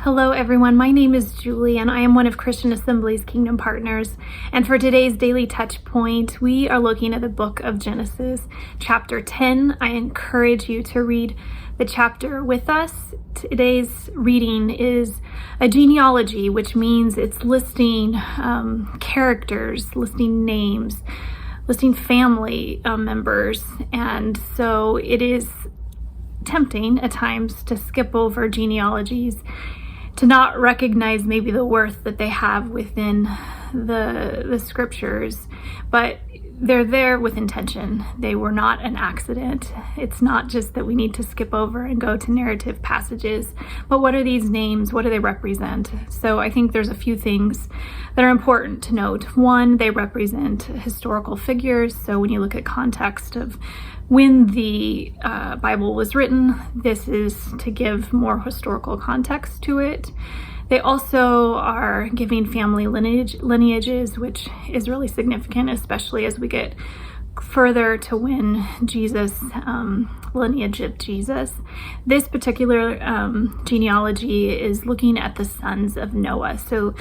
Hello everyone, my name is Julie and I am one of Christian Assembly's Kingdom Partners. And for today's Daily Touch Point, we are looking at the book of Genesis, chapter 10. I encourage you to read the chapter with us. Today's reading is a genealogy, which means it's listing characters, listing names, listing family members. And so it is tempting at times to skip over genealogies, to not recognize maybe the worth that they have within the scriptures, but they're there with intention. They were not an accident. It's not just that we need to skip over and go to narrative passages, but what are these names? What do they represent? So I think there's a few things that are important to note. One, they represent historical figures. So when you look at context of when the Bible was written, this is to give more historical context to it. They also are giving family lineages, which is really significant, especially as we get further to when Jesus, lineage of Jesus. This particular genealogy is looking at the sons of Noah. So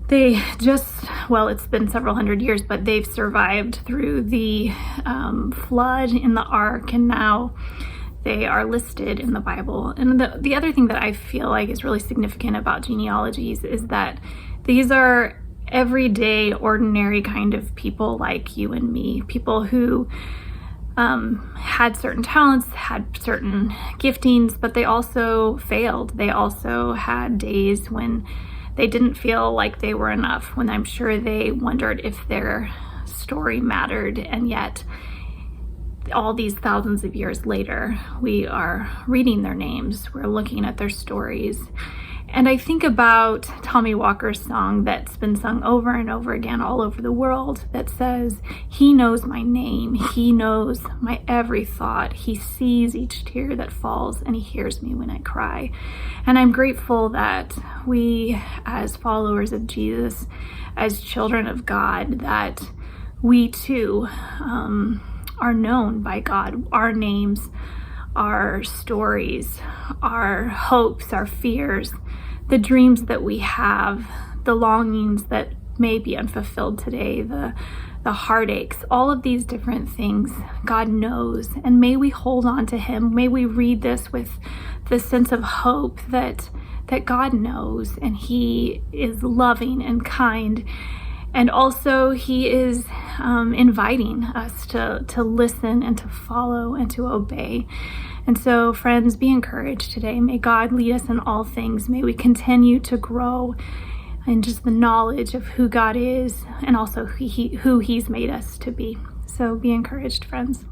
they it's been several hundred years, but they've survived through the flood in the ark, and now they are listed in the Bible. And the other thing that I feel like is really significant about genealogies is that these are everyday, ordinary kind of people like you and me, people who had certain talents, had certain giftings, but they also failed. They also had days when they didn't feel like they were enough, when I'm sure they wondered if their story mattered. And yet, all these thousands of years later, we are reading their names, we're looking at their stories. And I think about Tommy Walker's song that's been sung over and over again all over the world that says, "He knows my name, he knows my every thought, he sees each tear that falls, and he hears me when I cry." And I'm grateful that we, as followers of Jesus, as children of God, that we too are known by God. Our names, our stories, our hopes, our fears, the dreams that we have, the longings that may be unfulfilled today, the heartaches, all of these different things, God knows. And may we hold on to him. May we read this with the sense of hope that God knows, and he is loving and kind. And also he is inviting us to listen and to follow and to obey. And so, friends, be encouraged today. May God lead us in all things. May we continue to grow in just the knowledge of who God is and also who he's made us to be. So be encouraged, friends.